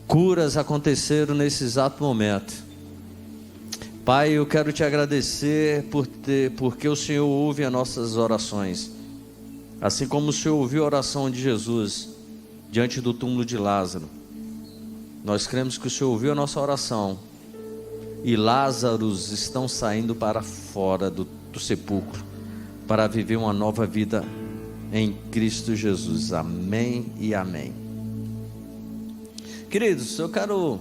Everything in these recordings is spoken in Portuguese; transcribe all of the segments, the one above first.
Curas aconteceram nesse exato momento. Pai, eu quero te agradecer porque o Senhor ouve as nossas orações. Assim como o Senhor ouviu a oração de Jesus diante do túmulo de Lázaro. Nós cremos que o Senhor ouviu a nossa oração. E Lázaros estão saindo para fora do sepulcro, para viver uma nova vida em Cristo Jesus. Amém e amém. Queridos, eu quero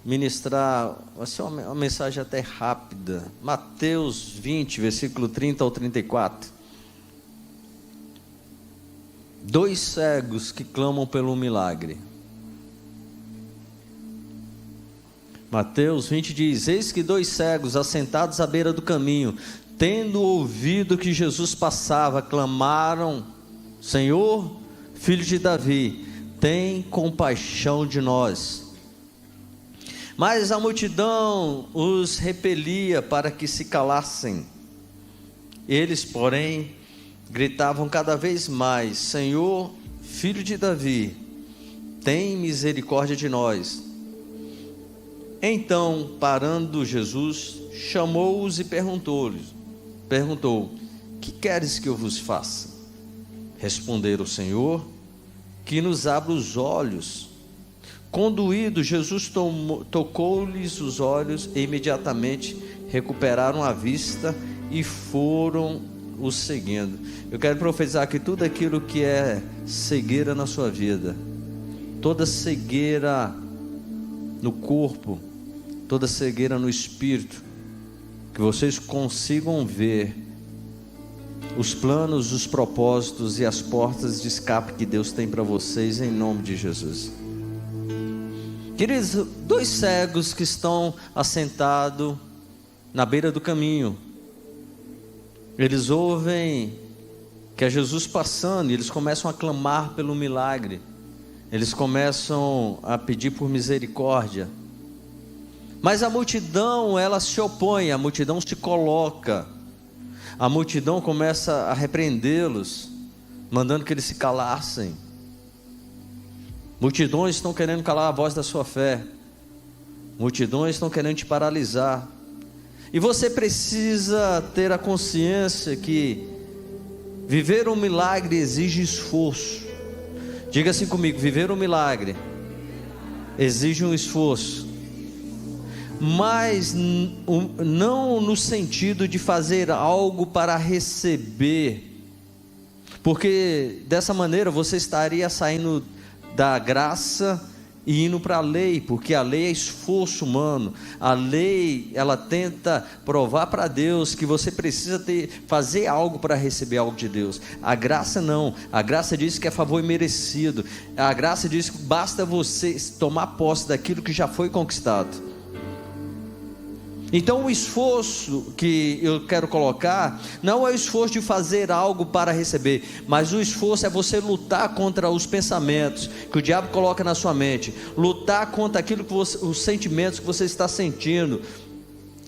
ministrar, vai ser uma mensagem até rápida. Mateus 20, versículo 30 ao 34. 2 cegos que clamam pelo milagre. Mateus 20 diz: eis que 2 cegos assentados à beira do caminho, tendo ouvido que Jesus passava, clamaram: Senhor, filho de Davi, tem compaixão de nós. Mas a multidão os repelia para que se calassem. Eles, porém, gritavam cada vez mais: Senhor, filho de Davi, tem misericórdia de nós. Então, parando Jesus, chamou-os e perguntou: que queres que eu vos faça? Responderam: Senhor, que nos abra os olhos. Conduído, Jesus tocou-lhes os olhos e imediatamente recuperaram a vista e foram o seguindo. Eu quero profetizar que tudo aquilo que é cegueira na sua vida, toda cegueira no corpo, toda cegueira no espírito, que vocês consigam ver os planos, os propósitos e as portas de escape que Deus tem para vocês, em nome de Jesus. Queridos, 2 cegos que estão assentados na beira do caminho, eles ouvem que é Jesus passando e eles começam a clamar pelo milagre, eles começam a pedir por misericórdia. Mas a multidão, ela se opõe, a multidão se coloca, a multidão começa a repreendê-los, mandando que eles se calassem. Multidões estão querendo calar a voz da sua fé, multidões estão querendo te paralisar, e você precisa ter a consciência que viver um milagre exige esforço. Diga assim comigo: viver um milagre exige um esforço, mas não no sentido de fazer algo para receber, porque dessa maneira você estaria saindo da graça e indo para a lei, porque a lei é esforço humano. A lei, ela tenta provar para Deus que você precisa fazer algo para receber algo de Deus. A graça não, a graça diz que é favor imerecido. A graça diz que basta você tomar posse daquilo que já foi conquistado. Então o esforço que eu quero colocar não é o esforço de fazer algo para receber, mas o esforço é você lutar contra os pensamentos que o diabo coloca na sua mente, lutar contra aquilo que os sentimentos que você está sentindo,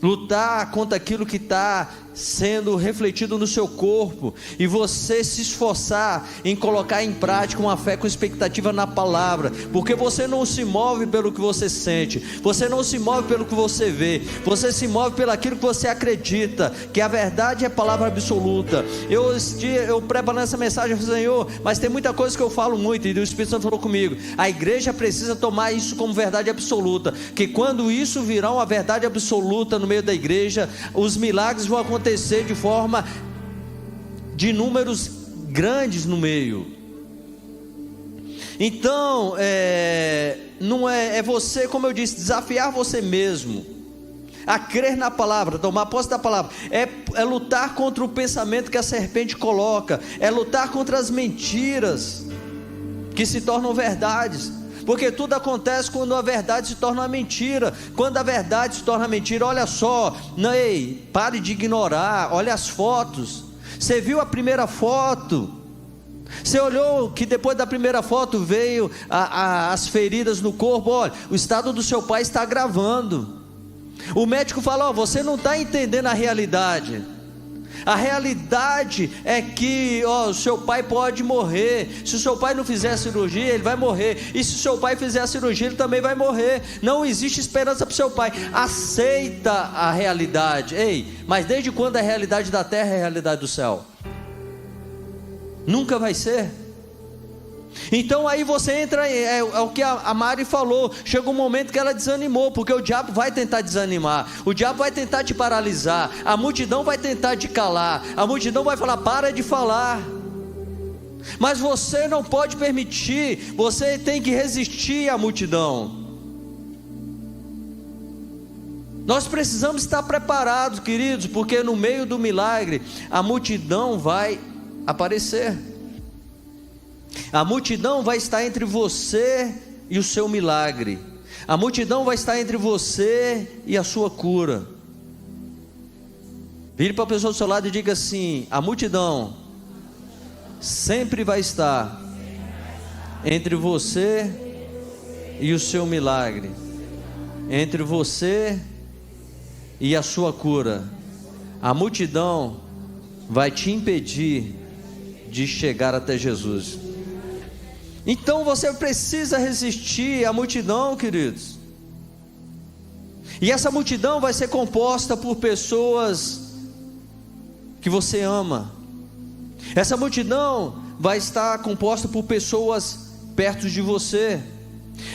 lutar contra aquilo que está sendo refletido no seu corpo, e você se esforçar em colocar em prática uma fé com expectativa na palavra, porque você não se move pelo que você sente, você não se move pelo que você vê, você se move pelo aquilo que você acredita, que a verdade é palavra absoluta. Eu preparando essa mensagem, eu falei: Senhor, mas tem muita coisa que eu falo muito, e o Espírito Santo falou comigo: a igreja precisa tomar isso como verdade absoluta, que quando isso virar uma verdade absoluta no meio da igreja, os milagres vão acontecer de forma de números grandes no meio. Então não é você, como eu disse, desafiar você mesmo a crer na palavra, tomar posse da palavra, é lutar contra o pensamento que a serpente coloca, é lutar contra as mentiras que se tornam verdades, porque tudo acontece quando a verdade se torna uma mentira. Quando a verdade se torna mentira, olha só, ei, pare de ignorar, olha as fotos. Você viu a primeira foto? Você olhou que depois da primeira foto veio as feridas no corpo? Olha, o estado do seu pai está agravando. O médico fala: você não está entendendo a realidade. A realidade é que o seu pai pode morrer. Se o seu pai não fizer a cirurgia, ele vai morrer. E se o seu pai fizer a cirurgia, ele também vai morrer. Não existe esperança para o seu pai. Aceita a realidade. Ei, mas desde quando a realidade da terra é a realidade do céu? Nunca vai ser. Então aí você entra, é o que a Mari falou, chega um momento que ela desanimou, porque o diabo vai tentar desanimar, o diabo vai tentar te paralisar, a multidão vai tentar te calar, a multidão vai falar, para de falar, mas você não pode permitir, você tem que resistir à multidão. Nós precisamos estar preparados, queridos, porque no meio do milagre, a multidão vai aparecer. A multidão vai estar entre você e o seu milagre. A multidão vai estar entre você e a sua cura. Vire para a pessoa do seu lado e diga assim: a multidão sempre vai estar entre você e o seu milagre, entre você e a sua cura. A multidão vai te impedir de chegar até Jesus. Então você precisa resistir à multidão, queridos. E essa multidão vai ser composta por pessoas que você ama. Essa multidão vai estar composta por pessoas perto de você.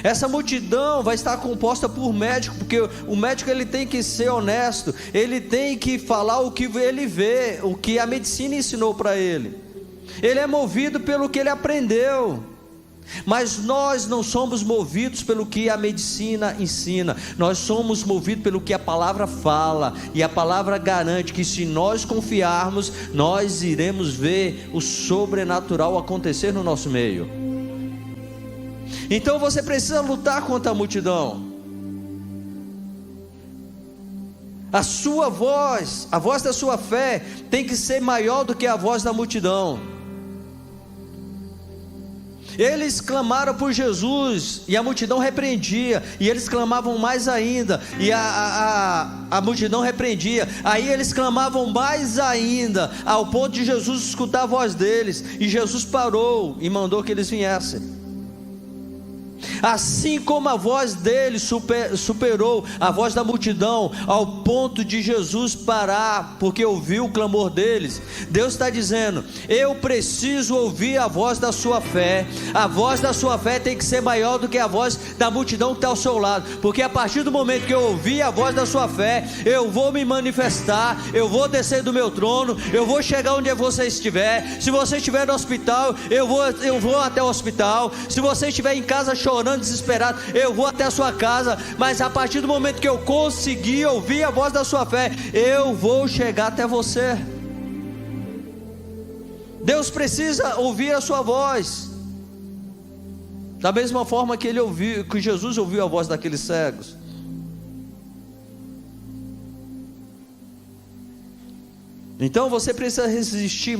Essa multidão vai estar composta por médico, porque o médico ele tem que ser honesto, ele tem que falar o que ele vê, o que a medicina ensinou para ele. Ele é movido pelo que ele aprendeu. Mas nós não somos movidos pelo que a medicina ensina, nós somos movidos pelo que a palavra fala, e a palavra garante que se nós confiarmos, nós iremos ver o sobrenatural acontecer no nosso meio. Então você precisa lutar contra a multidão. A sua voz, a voz da sua fé, tem que ser maior do que a voz da multidão. Eles clamaram por Jesus e a multidão repreendia, e eles clamavam mais ainda, e a multidão repreendia. Aí eles clamavam mais ainda, ao ponto de Jesus escutar a voz deles, e Jesus parou e mandou que eles viessem. Assim como a voz dele superou a voz da multidão, ao ponto de Jesus parar, porque ouviu o clamor deles, Deus está dizendo: eu preciso ouvir a voz da sua fé. A voz da sua fé tem que ser maior do que a voz da multidão que está ao seu lado, porque a partir do momento que eu ouvir a voz da sua fé, eu vou me manifestar, eu vou descer do meu trono, eu vou chegar onde você estiver. Se você estiver no hospital, eu vou até o hospital. Se você estiver em casa chorando, desesperado, eu vou até a sua casa. Mas a partir do momento que eu conseguir ouvir a voz da sua fé, eu vou chegar até você. Deus precisa ouvir a sua voz, da mesma forma que que Jesus ouviu a voz daqueles cegos. Então você precisa resistir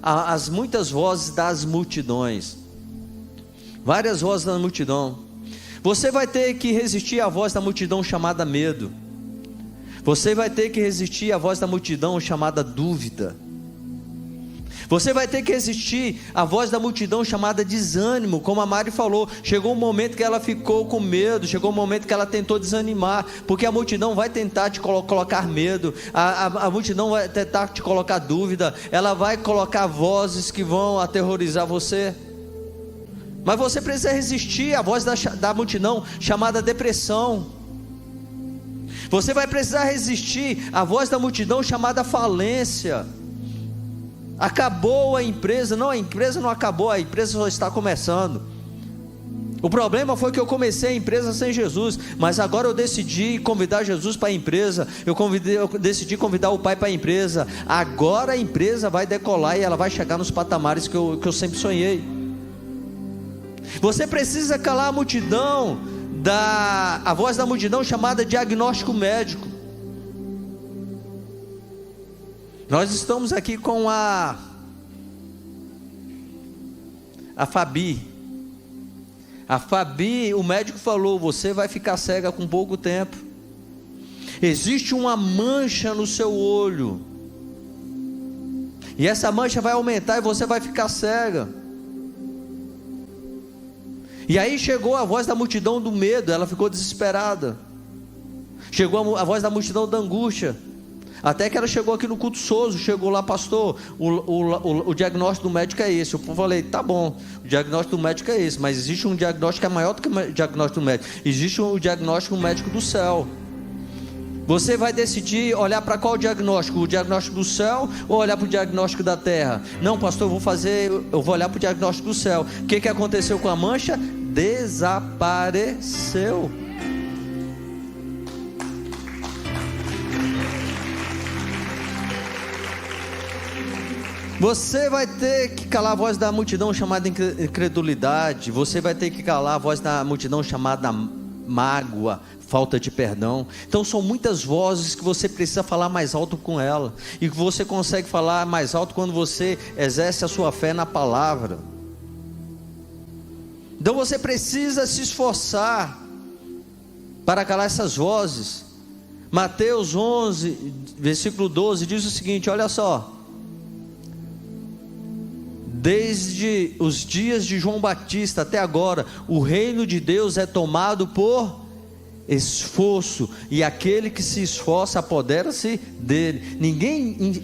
às muitas vozes das multidões. Várias vozes da multidão. Você vai ter que resistir à voz da multidão chamada medo. Você vai ter que resistir à voz da multidão chamada dúvida. Você vai ter que resistir à voz da multidão chamada desânimo. Como a Mari falou, chegou um momento que ela ficou com medo, chegou um momento que ela tentou desanimar, porque a multidão vai tentar te colocar medo, a multidão vai tentar te colocar dúvida, ela vai colocar vozes que vão aterrorizar você. Mas você precisa resistir à voz da multidão chamada depressão. Você vai precisar resistir à voz da multidão chamada falência. Acabou a empresa. Não, a empresa não acabou, a empresa só está começando. O problema foi que eu comecei a empresa sem Jesus, mas agora eu decidi convidar Jesus para a empresa. Eu decidi convidar o Pai para a empresa. Agora a empresa vai decolar e ela vai chegar nos patamares que eu sempre sonhei. Você precisa calar a multidão, a voz da multidão chamada diagnóstico médico. Nós estamos aqui com a Fabi. A Fabi, o médico falou: você vai ficar cega com pouco tempo. Existe uma mancha no seu olho. E essa mancha vai aumentar e você vai ficar cega. E aí chegou a voz da multidão do medo, ela ficou desesperada. Chegou a voz da multidão da angústia. Até que ela chegou aqui no culto Souza, chegou lá, pastor, o diagnóstico do médico é esse. Eu falei, tá bom, o diagnóstico do médico é esse, mas existe um diagnóstico que é maior do que o diagnóstico do médico. Existe um diagnóstico médico do céu. Você vai decidir olhar para qual diagnóstico? O diagnóstico do céu ou olhar para o diagnóstico da terra? Não, pastor, eu vou olhar para o diagnóstico do céu. O que aconteceu com a mancha? Desapareceu. Você vai ter que calar a voz da multidão chamada incredulidade. Você vai ter que calar a voz da multidão chamada mágoa, falta de perdão. Então são muitas vozes que você precisa falar mais alto com ela. E que você consegue falar mais alto quando você exerce a sua fé na palavra. Então você precisa se esforçar para calar essas vozes. Mateus 11, versículo 12 diz o seguinte, olha só. Desde os dias de João Batista até agora, o reino de Deus é tomado por esforço, e aquele que se esforça apodera-se dele.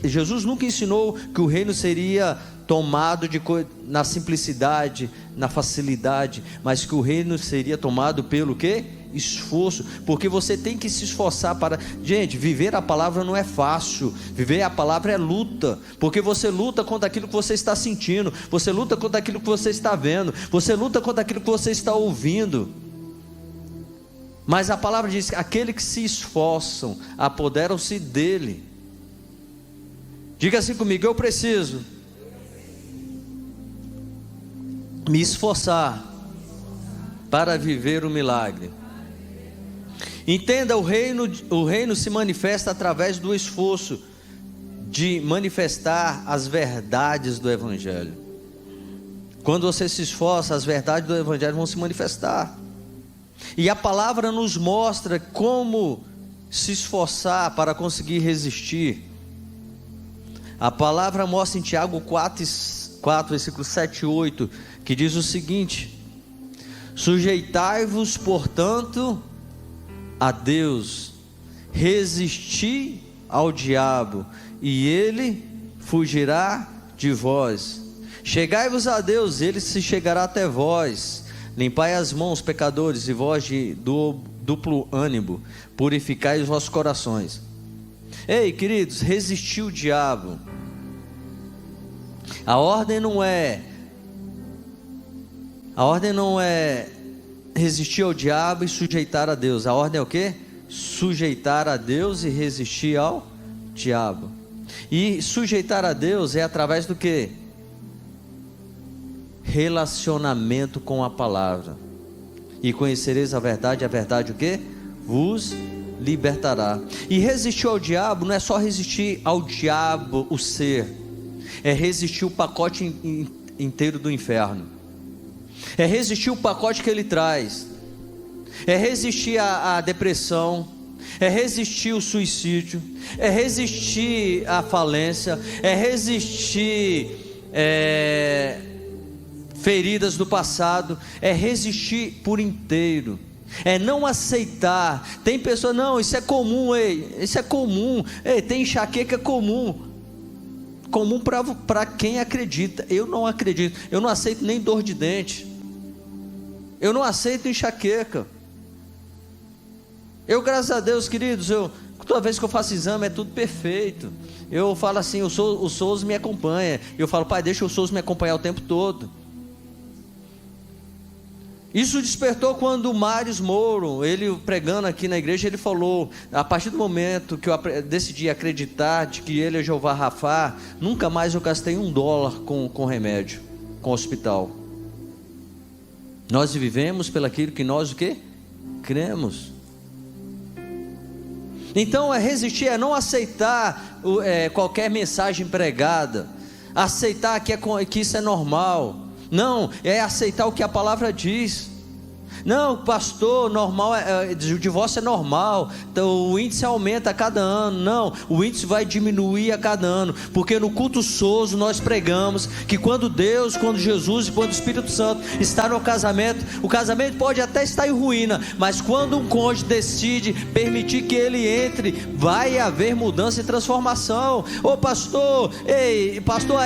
Jesus nunca ensinou que o reino seria tomado na simplicidade, na facilidade, mas que o reino seria tomado pelo quê? Esforço, porque você tem que se esforçar para... Gente, viver a palavra não é fácil. Viver a palavra é luta, porque você luta contra aquilo que você está sentindo, você luta contra aquilo que você está vendo, você luta contra aquilo que você está ouvindo. Mas a palavra diz que aquele que se esforçam apoderam-se dele. Diga assim comigo, eu preciso me esforçar para viver o milagre. Entenda, o reino se manifesta através do esforço de manifestar as verdades do Evangelho. Quando você se esforça, as verdades do Evangelho vão se manifestar. E a palavra nos mostra como se esforçar para conseguir resistir. A palavra mostra em Tiago 4, versículos 7 e 8, que diz o seguinte: sujeitai-vos, portanto, a Deus, resisti ao diabo, e ele fugirá de vós. Chegai-vos a Deus, ele se chegará até vós. Limpai as mãos, pecadores, e vós de duplo ânimo, purificai os vossos corações. Ei, queridos, resistir o diabo. A ordem não é resistir ao diabo e sujeitar a Deus. A ordem é o quê? Sujeitar a Deus e resistir ao diabo. E sujeitar a Deus é através do quê? Relacionamento com a palavra. E conhecereis a verdade o quê? Vos libertará. E resistir ao diabo não é só resistir ao diabo, o ser, é resistir o pacote inteiro do inferno. É resistir o pacote que ele traz. É resistir a depressão. É resistir o suicídio. É resistir a falência. É resistir feridas do passado. É resistir por inteiro. É não aceitar. Tem pessoas, não, isso é comum, isso é comum. Tem enxaqueca comum. Comum para quem acredita. Eu não acredito. Eu não aceito nem dor de dente. Eu não aceito enxaqueca. Eu, graças a Deus, queridos, toda vez que eu faço exame é tudo perfeito. Eu falo assim, o Souza me acompanha. Eu falo, pai, deixa o Souza me acompanhar o tempo todo. Isso despertou quando o Mários Mouro, ele pregando aqui na igreja, ele falou: a partir do momento que eu decidi acreditar de que ele é Jeová Rafá, nunca mais eu gastei $1 com remédio, com hospital. Nós vivemos pelaquilo que nós o quê? Cremos. Então resistir, é não aceitar qualquer mensagem pregada, aceitar que isso é normal. Não, é aceitar o que a palavra diz. Não, pastor, normal, o divórcio é normal, então o índice aumenta a cada ano. Não, o índice vai diminuir a cada ano, porque no culto Sozo nós pregamos que quando Deus, quando Jesus e quando o Espírito Santo está no casamento, o casamento pode até estar em ruína, mas quando um cônjuge decide permitir que ele entre, vai haver mudança e transformação. Ô pastor,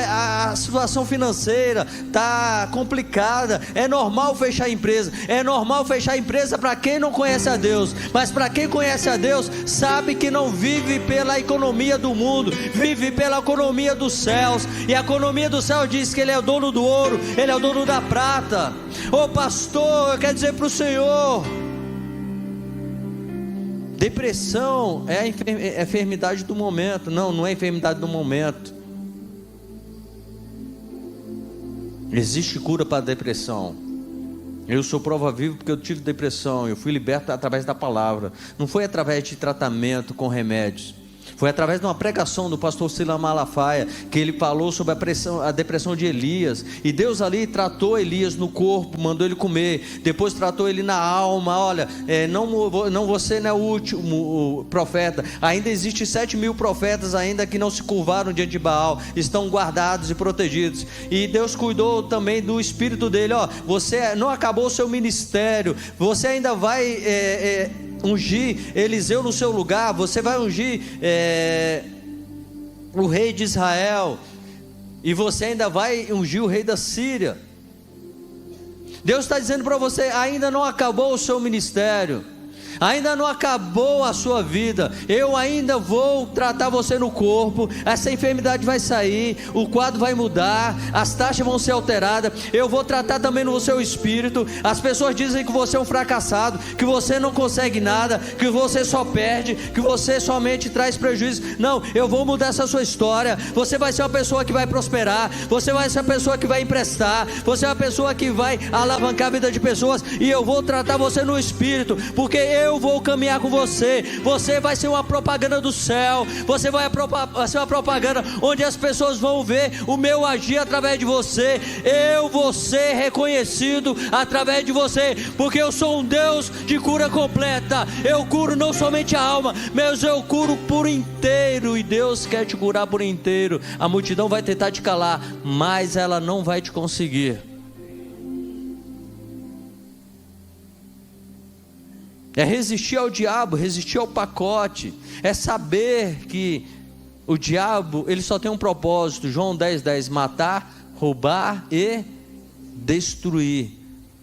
a situação financeira está complicada, é normal fechar a empresa, é normal fechar a empresa para quem não conhece a Deus, mas para quem conhece a Deus, sabe que não vive pela economia do mundo, vive pela economia dos céus, e a economia do céu diz que Ele é o dono do ouro, Ele é o dono da prata. Ô pastor, eu quero dizer para o Senhor, depressão é a enfermidade do momento. Não é enfermidade do momento. Existe cura para a depressão. Eu sou prova viva porque eu tive depressão, eu fui liberto através da palavra, não foi através de tratamento com remédios, foi através de uma pregação do pastor Silas Malafaia, que ele falou sobre a depressão de Elias, e Deus ali tratou Elias no corpo, mandou ele comer, depois tratou ele na alma. Olha, não você não é o último profeta, ainda existe 7.000 profetas ainda que não se curvaram diante de Baal, estão guardados e protegidos, e Deus cuidou também do espírito dele. Você não acabou o seu ministério, você ainda vai ungir Eliseu no seu lugar, você vai ungir o rei de Israel, e você ainda vai ungir o rei da Síria. Deus está dizendo para você: ainda não acabou o seu ministério, ainda não acabou a sua vida, eu ainda vou tratar você no corpo, essa enfermidade vai sair, o quadro vai mudar, as taxas vão ser alteradas, eu vou tratar também no seu espírito. As pessoas dizem que você é um fracassado, que você não consegue nada, que você só perde, que você somente traz prejuízo. Não, eu vou mudar essa sua história, você vai ser uma pessoa que vai prosperar, você vai ser uma pessoa que vai emprestar, você é uma pessoa que vai alavancar a vida de pessoas, e eu vou tratar você no espírito, porque eu vou caminhar com você. Você vai ser uma propaganda do céu, você vai ser uma propaganda onde as pessoas vão ver o meu agir através de você. Eu vou ser reconhecido através de você, porque eu sou um Deus de cura completa. Eu curo não somente a alma, mas eu curo por inteiro, e Deus quer te curar por inteiro. A multidão vai tentar te calar, mas ela não vai te conseguir. É resistir ao diabo, resistir ao pacote, é saber que o diabo, ele só tem um propósito. João 10:10, matar, roubar e destruir,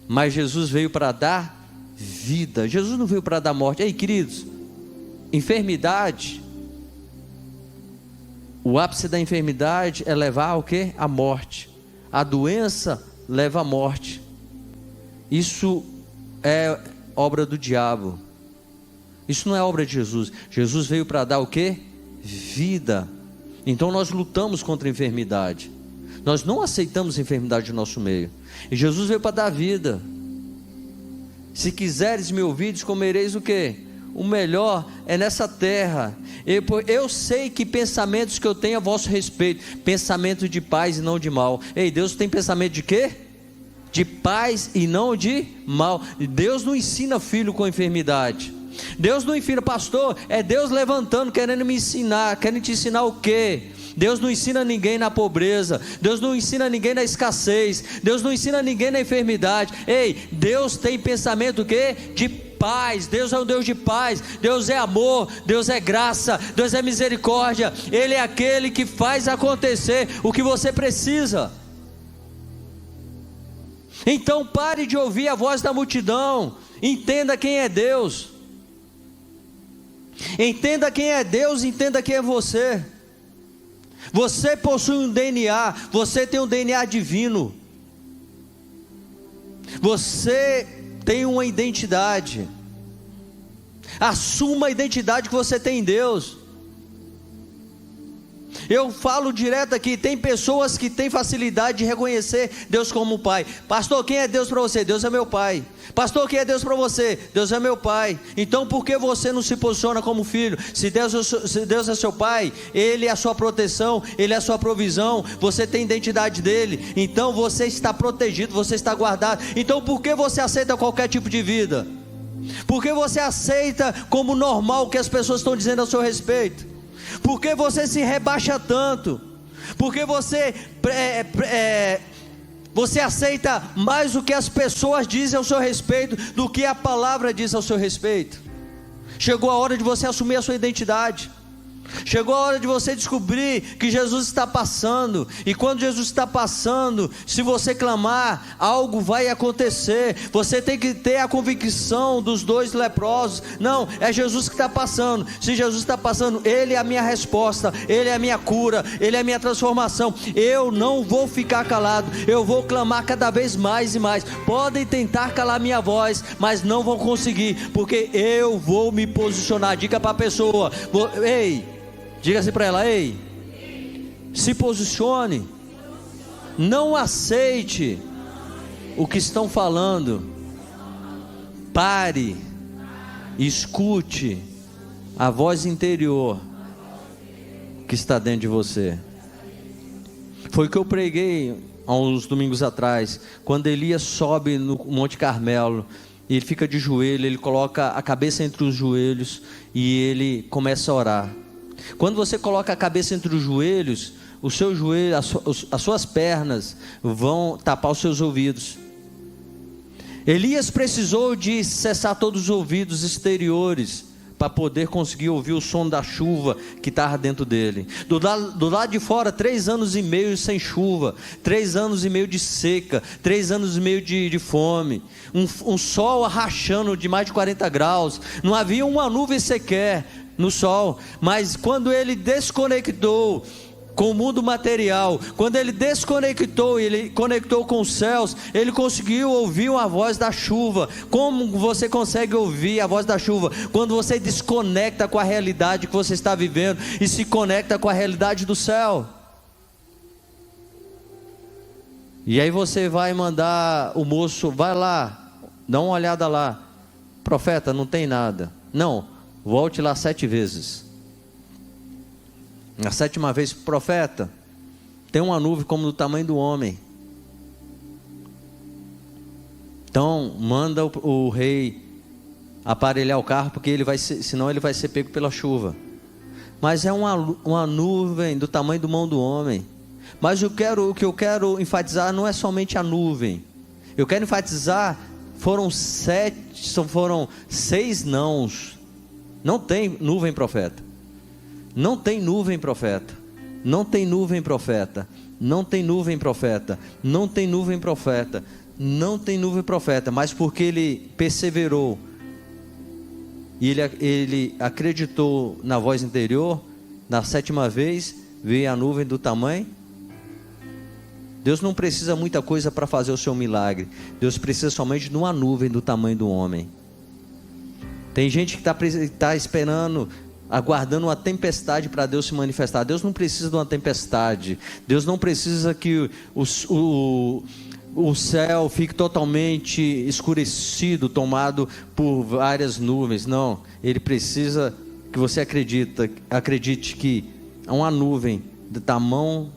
mas Jesus veio para dar vida, Jesus não veio para dar morte. Ei, queridos, enfermidade, o ápice da enfermidade é levar ao quê? A morte. A doença leva à morte. Isso é obra do diabo, isso não é obra de Jesus. Jesus veio para dar o quê? Vida. Então nós lutamos contra a enfermidade, nós não aceitamos a enfermidade no nosso meio, e Jesus veio para dar vida. Se quiseres me ouvires, comereis o quê? O melhor é nessa terra. Eu sei que pensamentos que eu tenho a vosso respeito, pensamento de paz e não de mal. Ei, Deus tem pensamento de quê? De paz e não de mal. Deus não ensina filho com enfermidade. Deus não ensina, pastor, é Deus levantando, querendo me ensinar. Querendo te ensinar o quê? Deus não ensina ninguém na pobreza, Deus não ensina ninguém na escassez, Deus não ensina ninguém na enfermidade. Ei, Deus tem pensamento o quê? De paz. Deus é um Deus de paz, Deus é amor, Deus é graça, Deus é misericórdia. Ele é aquele que faz acontecer o que você precisa. Então pare de ouvir a voz da multidão, entenda quem é Deus, entenda quem é Deus, entenda quem é você. Você possui um DNA, você tem um DNA divino, você tem uma identidade. Assuma a identidade que você tem em Deus. Eu falo direto aqui, tem pessoas que têm facilidade de reconhecer Deus como Pai. Pastor, quem é Deus para você? Deus é meu Pai. Pastor, quem é Deus para você? Deus é meu Pai. Então por que você não se posiciona como filho? Se Deus é seu Pai, Ele é a sua proteção, Ele é a sua provisão, você tem identidade dEle, então você está protegido, você está guardado. Então por que você aceita qualquer tipo de vida? Por que você aceita como normal o que as pessoas estão dizendo a seu respeito? Por que você se rebaixa tanto? Por que você aceita mais o que as pessoas dizem ao seu respeito do que a palavra diz ao seu respeito? Chegou a hora de você assumir a sua identidade. Chegou a hora de você descobrir que Jesus está passando. E quando Jesus está passando, se você clamar, algo vai acontecer. Você tem que ter a convicção dos 2 leprosos. Não, é Jesus que está passando. Se Jesus está passando, Ele é a minha resposta, Ele é a minha cura, Ele é a minha transformação. Eu não vou ficar calado, eu vou clamar cada vez mais e mais. Podem tentar calar minha voz, mas não vão conseguir, porque eu vou me posicionar. Diga para a pessoa: ei, diga assim para ela: ei, se posicione, não aceite o que estão falando, pare, escute a voz interior que está dentro de você. Foi o que eu preguei há uns domingos atrás, quando Elias sobe no Monte Carmelo, e ele fica de joelho, ele coloca a cabeça entre os joelhos e ele começa a orar. Quando você coloca a cabeça entre os joelhos, o seu joelho, as suas pernas vão tapar os seus ouvidos. Elias precisou de cessar todos os ouvidos exteriores para poder conseguir ouvir o som da chuva que estava dentro dele. Do lado de fora, 3 anos e meio sem chuva, 3 anos e meio de seca, 3 anos e meio de fome, um sol rachando de mais de 40 graus, não havia uma nuvem sequer no sol. Mas quando ele desconectou com o mundo material, quando ele desconectou, ele conectou com os céus, ele conseguiu ouvir a voz da chuva. Como você consegue ouvir a voz da chuva? Quando você desconecta com a realidade que você está vivendo e se conecta com a realidade do céu. E aí você vai mandar o moço: vai lá, dá uma olhada lá. Profeta, não tem nada. Não, volte lá 7 vezes. Na 7ª vez: profeta, tem uma nuvem como do tamanho do homem. Então manda o rei aparelhar o carro, porque senão ele vai ser pego pela chuva. Mas é uma nuvem do tamanho do mão do homem. Mas o que eu quero enfatizar não é somente a nuvem. Eu quero enfatizar, foram 6 nãos. Não tem nuvem, profeta. Não tem nuvem, profeta. Não tem nuvem, profeta. Não tem nuvem, profeta. Não tem nuvem, profeta. Não tem nuvem, profeta. Mas porque ele perseverou e ele acreditou na voz interior, na 7ª vez veio a nuvem do tamanho. Deus não precisa muita coisa para fazer o seu milagre. Deus precisa somente de uma nuvem do tamanho do homem. Tem gente que está esperando, aguardando uma tempestade para Deus se manifestar. Deus não precisa de uma tempestade. Deus não precisa que o céu fique totalmente escurecido, tomado por várias nuvens. Não, Ele precisa que você acredite que uma nuvem do tamanho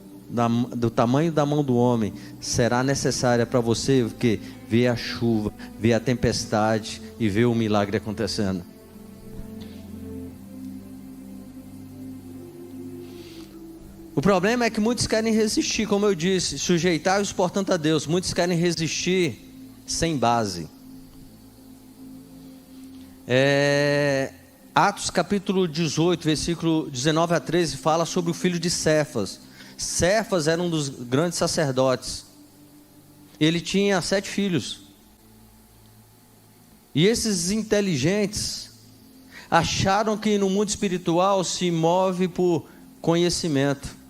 da mão do homem será necessária para você ver a chuva, ver a tempestade e ver o milagre acontecendo. O problema é que muitos querem resistir, como eu disse, sujeitar-os portanto a Deus. Muitos querem resistir sem base. Atos capítulo 18, versículo 19 a 13 fala sobre o filho de Cefas. Cefas era um dos grandes sacerdotes. Ele tinha 7 filhos. E esses inteligentes acharam que no mundo espiritual se move por conhecimento.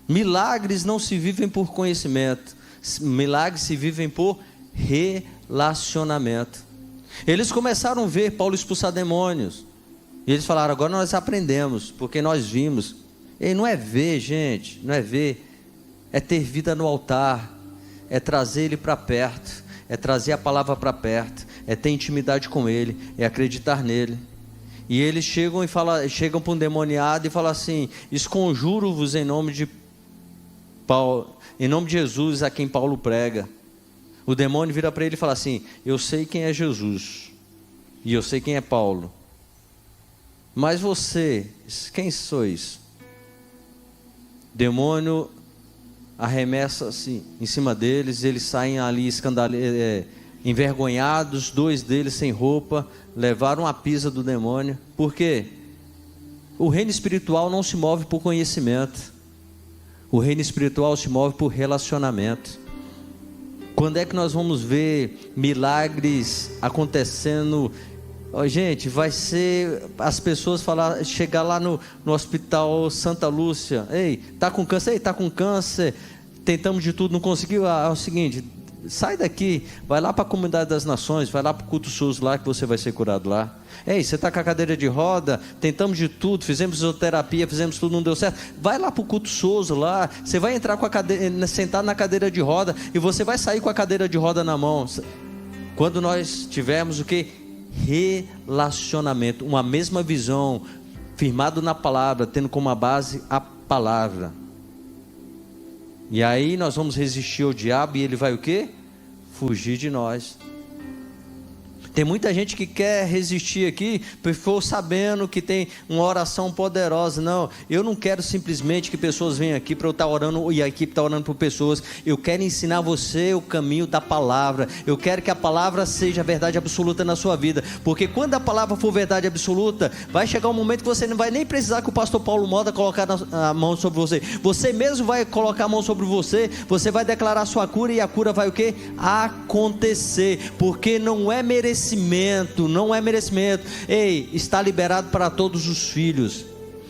Milagres não se vivem por conhecimento. Milagres se vivem por relacionamento. Eles começaram a ver Paulo expulsar demônios. E eles falaram: agora nós aprendemos, porque nós vimos. E não é ver, gente, não é ver, é ter vida no altar, é trazer Ele para perto, é trazer a palavra para perto, é ter intimidade com Ele, é acreditar nele. E eles chegam para um demoniado e falam assim: esconjuro-vos em nome de Paulo, em nome de Jesus a quem Paulo prega. O demônio vira para ele e fala assim: eu sei quem é Jesus, e eu sei quem é Paulo, mas você, quem sois? Demônio arremessa-se em cima deles, eles saem ali envergonhados, 2 deles sem roupa, levaram a pisa do demônio. Por quê? O reino espiritual não se move por conhecimento, o reino espiritual se move por relacionamento. Quando é que nós vamos ver milagres acontecendo? Gente, vai ser as pessoas chegar lá no hospital Santa Lúcia: ei, tá com câncer, tá com câncer, tentamos de tudo, não conseguiu. É o seguinte, sai daqui, vai lá para a Comunidade das Nações, vai lá para o culto SUS lá, que você vai ser curado lá. Ei, você está com a cadeira de roda, tentamos de tudo, fizemos fisioterapia, fizemos tudo, não deu certo, vai lá para o culto SUS lá, você vai entrar com a cadeira, sentado na cadeira de roda, e você vai sair com a cadeira de roda na mão. Quando nós tivermos o que? Relacionamento, uma mesma visão, firmado na palavra, tendo como base a palavra. E aí nós vamos resistir ao diabo, e ele vai o quê? Fugir de nós. Tem muita gente que quer resistir aqui, porque ficou sabendo que tem uma oração poderosa. Não, eu não quero simplesmente que pessoas venham aqui para eu estar orando, e a equipe está orando por pessoas. Eu quero ensinar você o caminho da palavra. Eu quero que a palavra seja a verdade absoluta na sua vida, porque quando a palavra for verdade absoluta, vai chegar um momento que você não vai nem precisar que o pastor Paulo Moda colocar a mão sobre você. Você mesmo vai colocar a mão sobre você, você vai declarar a sua cura, e a cura vai o quê? Acontecer, porque não é merecimento. Não é merecimento. Ei, está liberado para todos os filhos.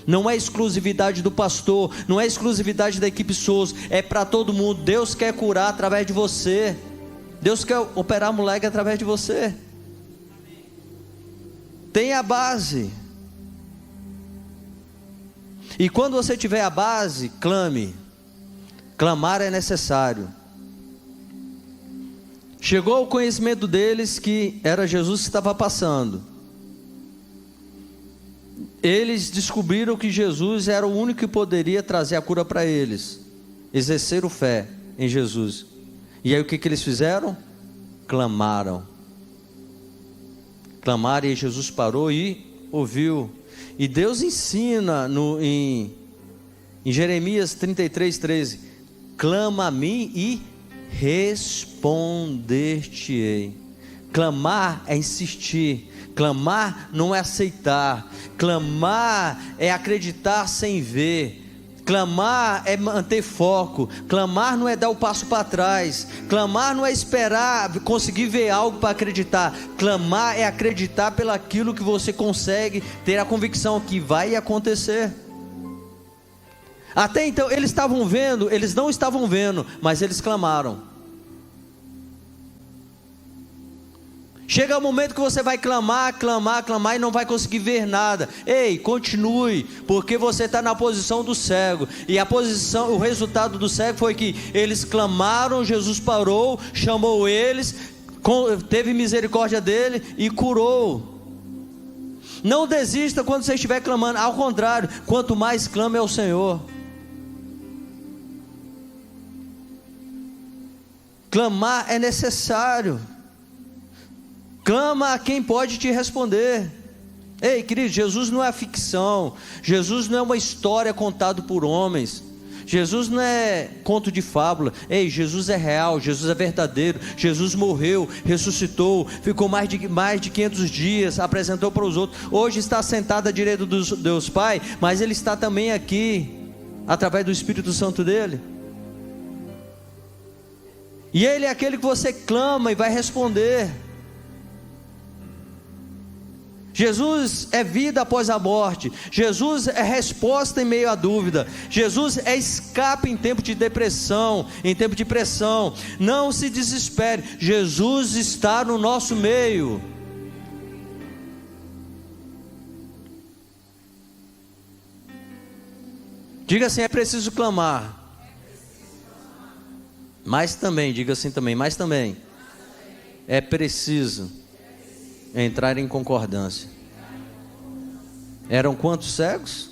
Não é exclusividade do pastor, não é exclusividade da equipe SOS, é para todo mundo. Deus quer curar através de você. Deus quer operar moleque através de você. Tenha a base. E quando você tiver a base, clame. Clamar é necessário. Chegou ao conhecimento deles que era Jesus que estava passando. Eles descobriram que Jesus era o único que poderia trazer a cura para eles. Exerceram fé em Jesus. E aí o que eles fizeram? Clamaram. Clamaram, e Jesus parou e ouviu. E Deus ensina em Jeremias 33:13: clama a mim e responder-te-ei. Clamar é insistir, clamar não é aceitar, clamar é acreditar sem ver, clamar é manter foco, clamar não é dar o passo para trás, clamar não é esperar conseguir ver algo para acreditar, clamar é acreditar pelaquilo que você consegue ter a convicção que vai acontecer. Até então eles estavam vendo, eles não estavam vendo, mas eles clamaram. Chega o momento que você vai clamar e não vai conseguir ver nada. Ei, continue, porque você está na posição do cego. E o resultado do cego foi que eles clamaram, Jesus parou, chamou eles, teve misericórdia dele e curou. Não desista quando você estiver clamando, ao contrário, quanto mais clame ao Senhor. Clamar é necessário. Clama a quem pode te responder. Ei, querido, Jesus não é ficção. Jesus não é uma história contada por homens. Jesus não é conto de fábula. Ei, Jesus é real, Jesus é verdadeiro. Jesus morreu, ressuscitou, ficou mais de 500 dias, apresentou para os outros. Hoje está sentado à direita do Deus Pai, mas Ele está também aqui, através do Espírito Santo dEle. E Ele é aquele que você clama e vai responder. Jesus é vida após a morte. Jesus é resposta em meio à dúvida. Jesus é escape em tempo de depressão, em tempo de pressão. Não se desespere, Jesus está no nosso meio. Diga assim: é preciso clamar. Mas também, diga assim também, mas também é preciso entrar em concordância. Eram quantos cegos?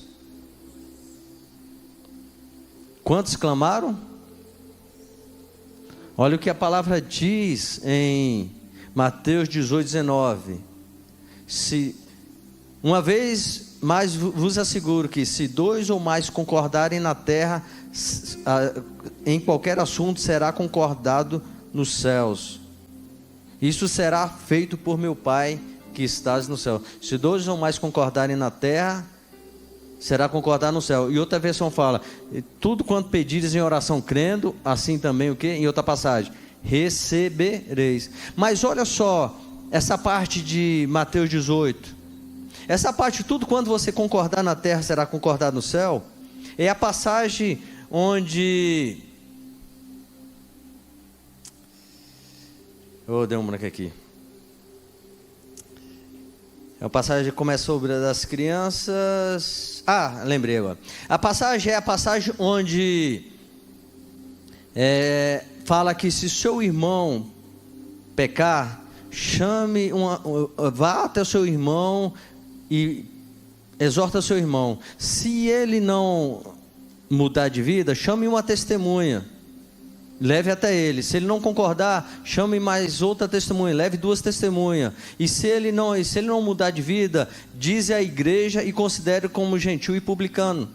Quantos clamaram? Olha o que a palavra diz em Mateus 18:19. Se uma vez mais vos asseguro que se 2 ou mais concordarem na terra em qualquer assunto, será concordado nos céus. Isso será feito por meu Pai que estás no céu. Se 2 ou mais concordarem na terra, será concordado no céu. E outra versão fala: tudo quanto pedires em oração crendo, assim também o que? Em outra passagem, recebereis. Mas olha só, essa parte de Mateus 18, essa parte, tudo quanto você concordar na terra, será concordado no céu, é a passagem onde... dei um branco aqui. A passagem começa sobre das crianças. Lembrei agora. A passagem é a passagem onde fala que se seu irmão pecar, vá até o seu irmão e exorta o seu irmão. Se ele não mudar de vida, chame uma testemunha, leve até ele. Se ele não concordar, chame mais outra testemunha, leve 2 testemunhas. E se ele não mudar de vida, dize à igreja e considere como gentil e publicano.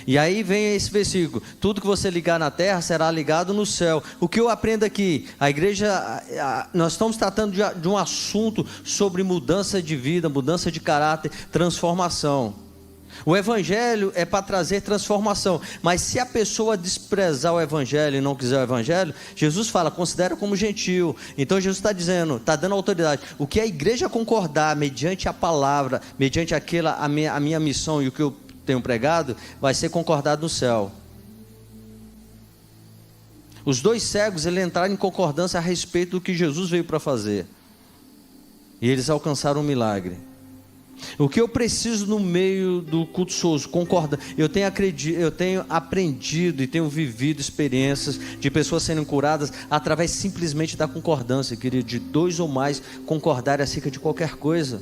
E aí vem esse versículo: tudo que você ligar na terra será ligado no céu. O que eu aprendo aqui? A igreja, nós estamos tratando de um assunto sobre mudança de vida, mudança de caráter, transformação. O evangelho é para trazer transformação, mas se a pessoa desprezar o evangelho e não quiser o evangelho, Jesus fala: considera como gentil. Então Jesus está dizendo, está dando autoridade. O que a igreja concordar mediante a palavra, mediante a minha missão e o que eu tenho pregado, vai ser concordado no céu. Os 2 cegos, eles entraram em concordância a respeito do que Jesus veio para fazer, e eles alcançaram um milagre. O que eu preciso no meio do culto soso? Concorda? Eu tenho aprendido e tenho vivido experiências de pessoas sendo curadas através simplesmente da concordância, querido, de 2 ou mais concordarem acerca de qualquer coisa.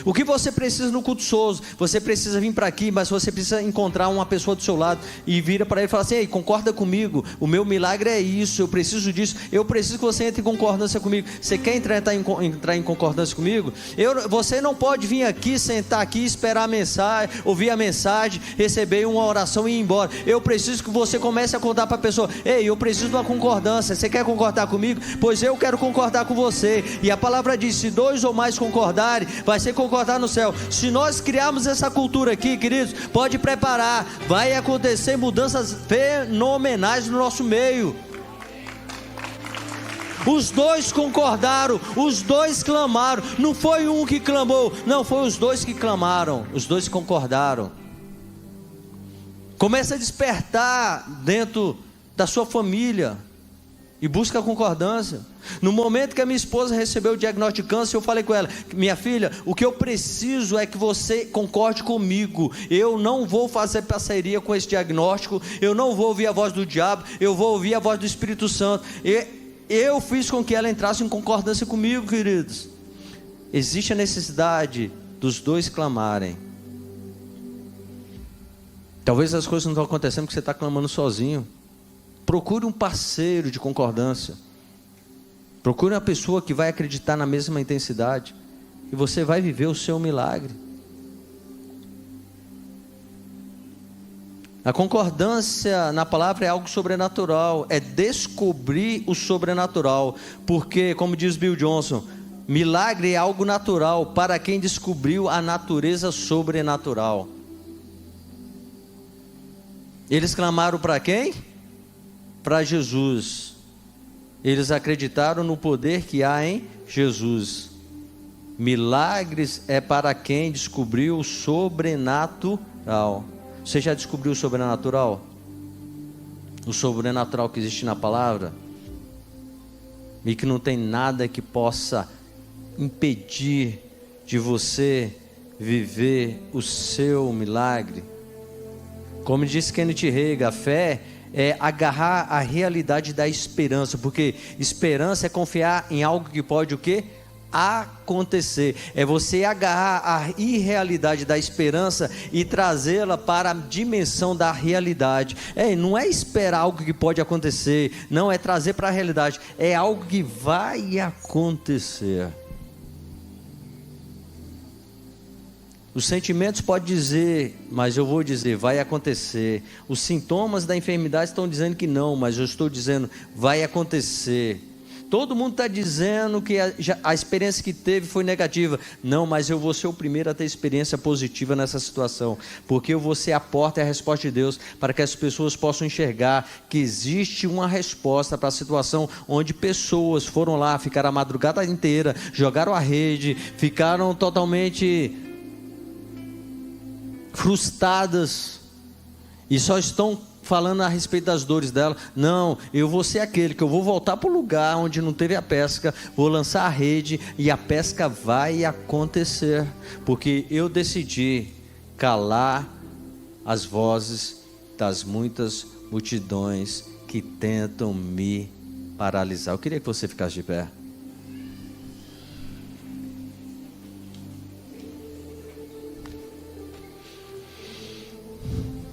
O que você precisa no culto soso? Você precisa vir para aqui, mas você precisa encontrar uma pessoa do seu lado e vira para ele e fala assim: ei, concorda comigo, o meu milagre é isso, eu preciso disso, eu preciso que você entre em concordância comigo. Você quer entrar em concordância comigo? Você não pode vir aqui, sentar aqui, esperar a mensagem, ouvir a mensagem, receber uma oração e ir embora. Eu preciso que você comece a contar para a pessoa: ei, eu preciso de uma concordância, você quer concordar comigo? Pois eu quero concordar com você. E a palavra diz: se 2 ou mais concordarem, vai ser concordar no céu. Se nós criarmos essa cultura aqui, queridos, pode preparar, vai acontecer mudanças fenomenais no nosso meio. Os 2 concordaram, os 2 clamaram. Não foi um que clamou, não, foi os 2 que clamaram, os 2 concordaram. Começa a despertar dentro da sua família e busca a concordância. No momento que a minha esposa recebeu o diagnóstico de câncer, eu falei com ela: minha filha, o que eu preciso é que você concorde comigo. Eu não vou fazer parceria com esse diagnóstico, eu não vou ouvir a voz do diabo, eu vou ouvir a voz do Espírito Santo. Eu fiz com que ela entrasse em concordância comigo, queridos. Existe a necessidade dos 2 clamarem. Talvez as coisas não estão acontecendo porque você está clamando sozinho. Procure um parceiro de concordância. Procure uma pessoa que vai acreditar na mesma intensidade, e você vai viver o seu milagre. A concordância na palavra é algo sobrenatural, é descobrir o sobrenatural, porque, como diz Bill Johnson, milagre é algo natural para quem descobriu a natureza sobrenatural. Eles clamaram para quem? Para Jesus. Eles acreditaram no poder que há em Jesus. Milagres é para quem descobriu o sobrenatural. Você já descobriu o sobrenatural? O sobrenatural que existe na palavra? E que não tem nada que possa impedir de você viver o seu milagre. Como disse Kenneth Hagin, a fé é agarrar a realidade da esperança, porque esperança é confiar em algo que pode o quê? Acontecer. É você agarrar a irrealidade da esperança e trazê-la para a dimensão da realidade. Não é esperar algo que pode acontecer, não, é trazer para a realidade, é algo que vai acontecer. Os sentimentos podem dizer, mas eu vou dizer, vai acontecer. Os sintomas da enfermidade estão dizendo que não, mas eu estou dizendo, vai acontecer. Todo mundo está dizendo que a experiência que teve foi negativa. Não, mas eu vou ser o primeiro a ter experiência positiva nessa situação, porque eu vou ser a porta e a resposta de Deus, para que as pessoas possam enxergar que existe uma resposta para a situação onde pessoas foram lá, ficaram a madrugada inteira, jogaram a rede, ficaram totalmente frustradas e só estão falando a respeito das dores dela. Não, eu vou ser aquele que eu vou voltar para o lugar onde não teve a pesca, vou lançar a rede e a pesca vai acontecer, porque eu decidi calar as vozes das muitas multidões que tentam me paralisar. Eu queria que você ficasse de pé.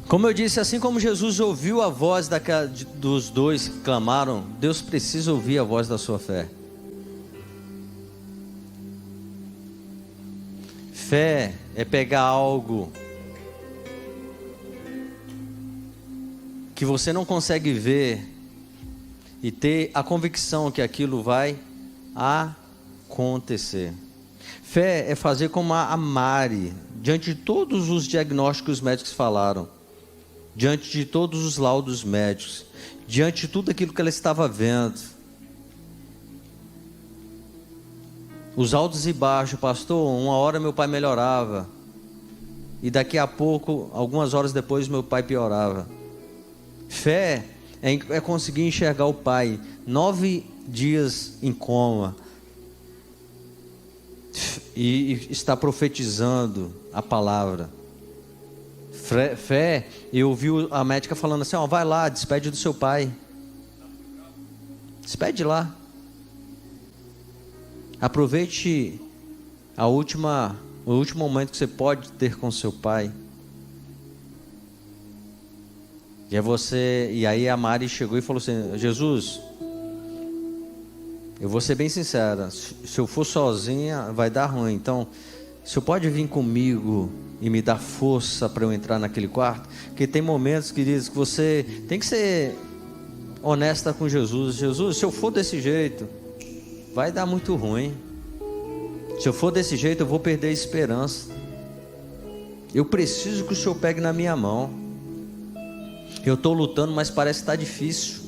Como eu disse, assim como Jesus ouviu a voz dos dois que clamaram, Deus precisa ouvir a voz da sua fé. Fé é pegar algo que você não consegue ver e ter a convicção que aquilo vai acontecer. Fé é fazer como a Mari, diante de todos os diagnósticos médicos falaram, diante de todos os laudos médicos, diante de tudo aquilo que ela estava vendo, os altos e baixos, pastor, uma hora meu pai melhorava, e daqui a pouco, algumas horas depois, meu pai piorava. Fé é conseguir enxergar o pai 9 dias em coma, e está profetizando a palavra. Fé, eu ouvi a médica falando assim, vai lá, despede do seu pai, despede lá, aproveite o último momento que você pode ter com seu pai. E aí a Mari chegou e falou assim, Jesus, eu vou ser bem sincera, se eu for sozinha vai dar ruim, então o senhor pode vir comigo e me dar força para eu entrar naquele quarto? Porque tem momentos, queridos, que você tem que ser honesta com Jesus. Jesus, se eu for desse jeito, vai dar muito ruim. Se eu for desse jeito, eu vou perder a esperança. Eu preciso que o Senhor pegue na minha mão. Eu estou lutando, mas parece que está difícil.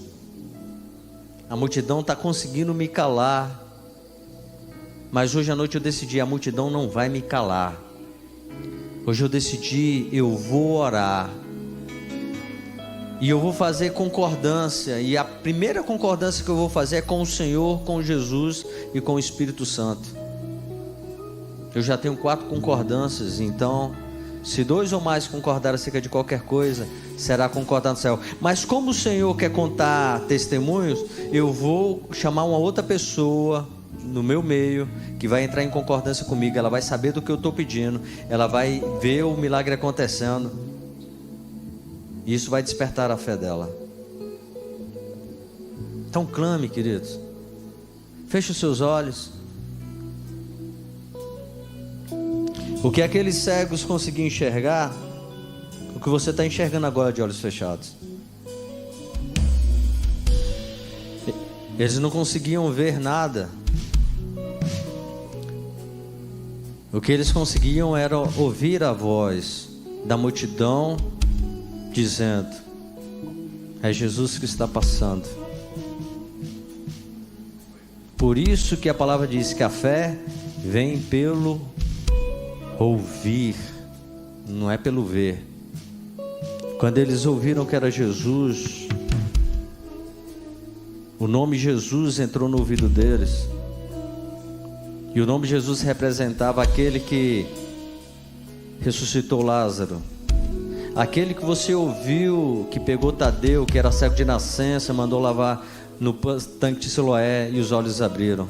A multidão está conseguindo me calar. Mas hoje à noite eu decidi, a multidão não vai me calar. Hoje eu decidi, eu vou orar. E eu vou fazer concordância. E a primeira concordância que eu vou fazer é com o Senhor, com Jesus e com o Espírito Santo. Eu já tenho 4 concordâncias. Então, se 2 ou mais concordarem acerca de qualquer coisa, será concordado no céu. Mas como o Senhor quer contar testemunhos, eu vou chamar uma outra pessoa no meu meio, que vai entrar em concordância comigo. Ela vai saber do que eu estou pedindo, ela vai ver o milagre acontecendo, e isso vai despertar a fé dela. Então clame, queridos, feche os seus olhos. O que aqueles cegos conseguiam enxergar, o que você está enxergando agora de olhos fechados. Eles não conseguiam ver nada. O que eles conseguiam era ouvir a voz da multidão dizendo, é Jesus que está passando. Por isso que a palavra diz que a fé vem pelo ouvir, não é pelo ver. Quando eles ouviram que era Jesus, o nome Jesus entrou no ouvido deles. E o nome de Jesus representava aquele que ressuscitou Lázaro, aquele que você ouviu, que pegou Tadeu, que era cego de nascença, mandou lavar no tanque de Siloé e os olhos abriram.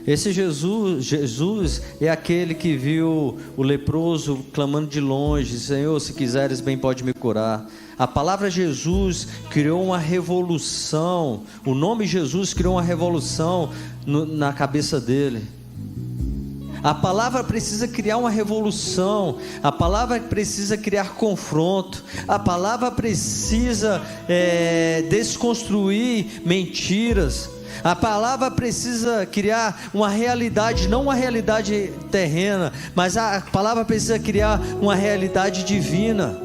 Esse Jesus é aquele que viu o leproso clamando de longe: Senhor, se quiseres bem pode me curar. A palavra Jesus criou uma revolução, o nome Jesus criou uma revolução na cabeça dele. A palavra precisa criar uma revolução, a palavra precisa criar confronto, a palavra precisa desconstruir mentiras. A palavra precisa criar uma realidade, não uma realidade terrena, mas a palavra precisa criar uma realidade divina.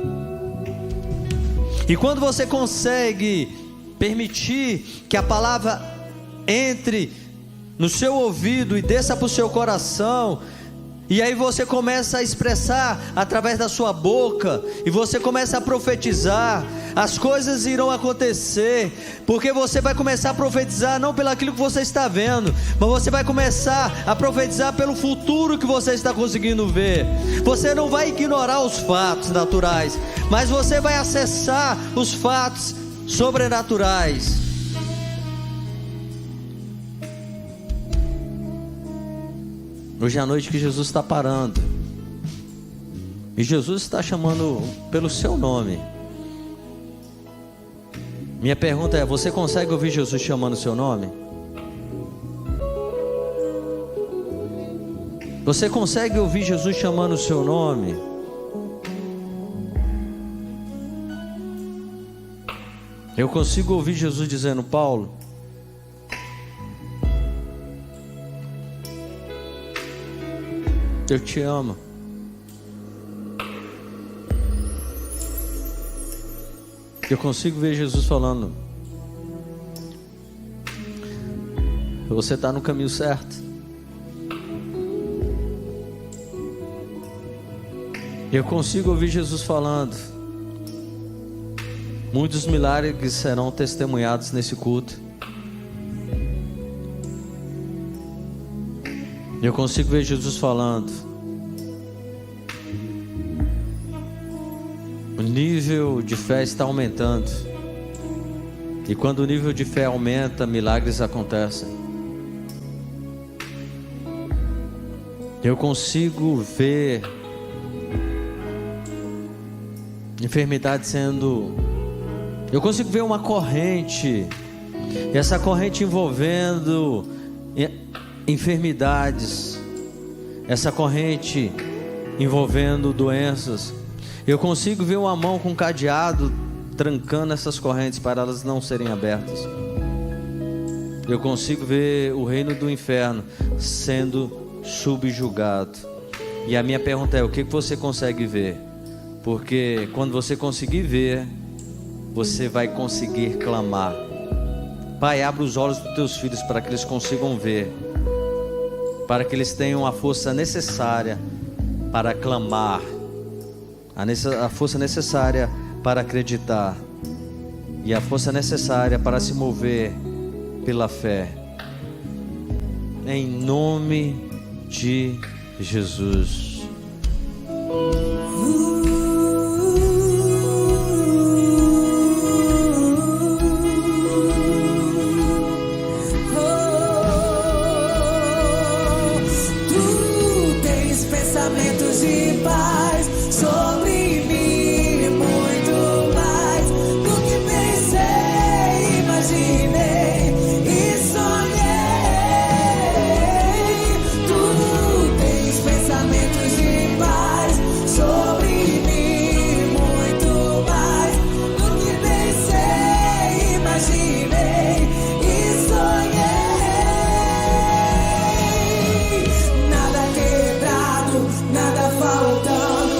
E quando você consegue permitir que a palavra entre no seu ouvido e desça para o seu coração, e aí você começa a expressar através da sua boca, e você começa a profetizar, as coisas irão acontecer, porque você vai começar a profetizar não pelo aquilo que você está vendo, mas você vai começar a profetizar pelo futuro que você está conseguindo ver. Você não vai ignorar os fatos naturais, mas você vai acessar os fatos sobrenaturais. Hoje é a noite que Jesus está parando, e Jesus está chamando pelo seu nome. Minha pergunta é: você consegue ouvir Jesus chamando o seu nome? Você consegue ouvir Jesus chamando o seu nome? Eu consigo ouvir Jesus dizendo: Paulo, eu te amo. Eu consigo ver Jesus falando: você está no caminho certo. Eu consigo ouvir Jesus falando: muitos milagres serão testemunhados nesse culto. Eu consigo ver Jesus falando: o nível de fé está aumentando, e quando o nível de fé aumenta, milagres acontecem. Eu consigo ver enfermidade eu consigo ver uma corrente, e essa corrente envolvendo enfermidades, essa corrente envolvendo doenças. Eu consigo ver uma mão com cadeado trancando essas correntes para elas não serem abertas. Eu consigo ver o reino do inferno sendo subjugado. E a minha pergunta é: o que você consegue ver? Porque quando você conseguir ver, você vai conseguir clamar. Pai, abre os olhos dos teus filhos para que eles consigam ver, para que eles tenham a força necessária para clamar, a força necessária para acreditar, e a força necessária para se mover pela fé. Em nome de Jesus. Pensamentos de paz sobre mim, muito mais do que pensei, imaginei e sonhei. Tu tens pensamentos de paz sobre mim, muito mais do que pensei, imaginei e sonhei. Nada quebrado, nada faltando.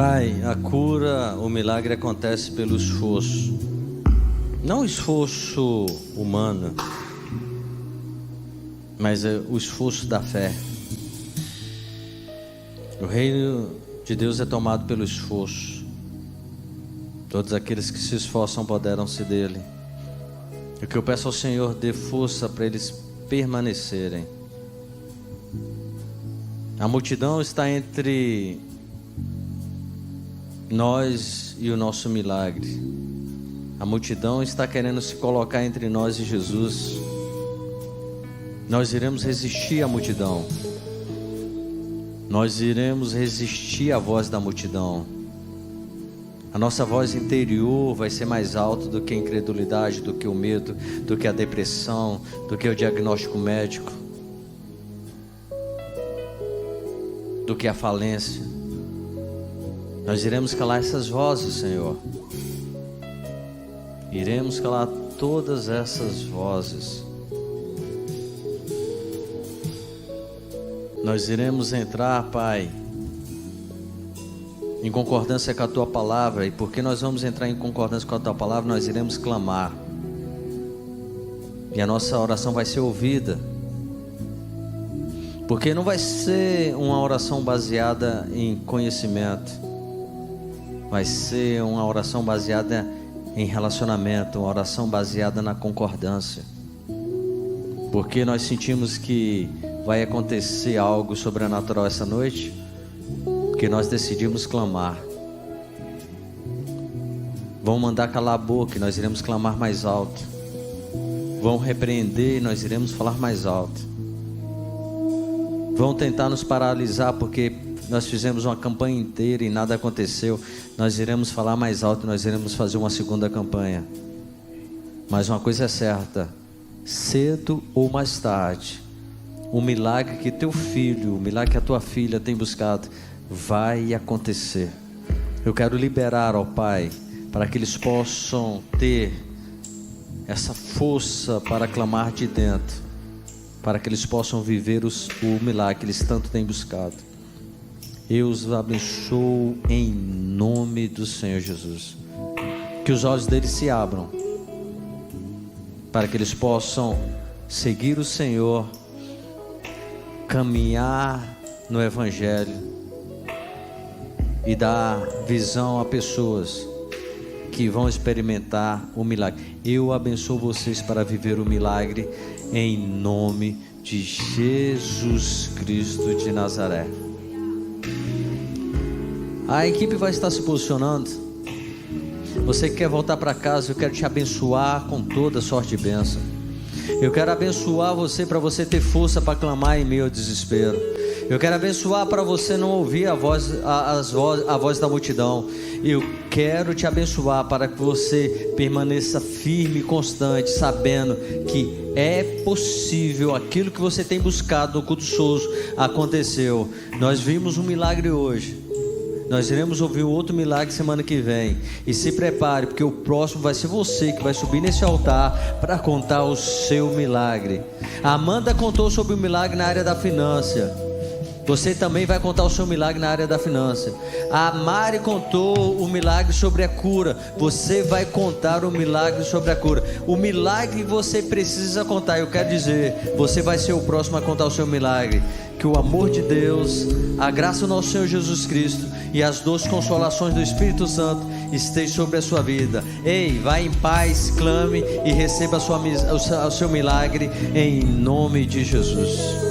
Pai, a cura, o milagre acontece pelo esforço, não o esforço humano, mas é o esforço da fé. O reino de Deus é tomado pelo esforço. Todos aqueles que se esforçam apoderam-se dele. O que eu peço ao Senhor, dê força para eles permanecerem. A multidão está entre nós e o nosso milagre. A multidão está querendo se colocar entre nós e Jesus. Nós iremos resistir à multidão. Nós iremos resistir à voz da multidão. A nossa voz interior vai ser mais alta do que a incredulidade, do que o medo, do que a depressão, do que o diagnóstico médico, do que a falência. Nós iremos calar essas vozes, Senhor. Iremos calar todas essas vozes. Nós iremos entrar, Pai, em concordância com a Tua Palavra. E porque nós vamos entrar em concordância com a Tua Palavra, nós iremos clamar. E a nossa oração vai ser ouvida. Porque não vai ser uma oração baseada em conhecimento. Vai ser uma oração baseada em relacionamento, uma oração baseada na concordância. Porque nós sentimos que vai acontecer algo sobrenatural essa noite, que nós decidimos clamar. Vão mandar calar a boca e nós iremos clamar mais alto. Vão repreender e nós iremos falar mais alto. Vão tentar nos paralisar porque nós fizemos uma campanha inteira e nada aconteceu. Nós iremos falar mais alto, nós iremos fazer uma segunda campanha. Mas uma coisa é certa: cedo ou mais tarde, o milagre que teu filho, o milagre que a tua filha tem buscado, vai acontecer. Eu quero liberar, ó Pai, para que eles possam ter essa força para clamar de dentro, para que eles possam viver o milagre que eles tanto têm buscado. Eu os abençoo em nome do Senhor Jesus. Que os olhos deles se abram, para que eles possam seguir o Senhor, caminhar no Evangelho e dar visão a pessoas que vão experimentar o milagre. Eu abençoo vocês para viver o milagre em nome de Jesus Cristo de Nazaré. A equipe vai estar se posicionando. Você que quer voltar para casa, eu quero te abençoar com toda sorte e bênção. Eu quero abençoar você para você ter força para clamar em meio ao desespero. Eu quero abençoar para você não ouvir a voz da multidão. Eu quero te abençoar para que você permaneça firme e constante, sabendo que é possível aquilo que você tem buscado no culto Souza aconteceu. Nós vimos um milagre hoje. Nós iremos ouvir outro milagre semana que vem. E se prepare, porque o próximo vai ser você que vai subir nesse altar para contar o seu milagre. A Amanda contou sobre o milagre na área da finança. Você também vai contar o seu milagre na área da finança. A Mari contou o milagre sobre a cura. Você vai contar o milagre sobre a cura. O milagre você precisa contar. Eu quero dizer, você vai ser o próximo a contar o seu milagre. Que o amor de Deus, a graça do nosso Senhor Jesus Cristo e as doces consolações do Espírito Santo estejam sobre a sua vida. Ei, vá em paz, clame e receba o seu milagre em nome de Jesus.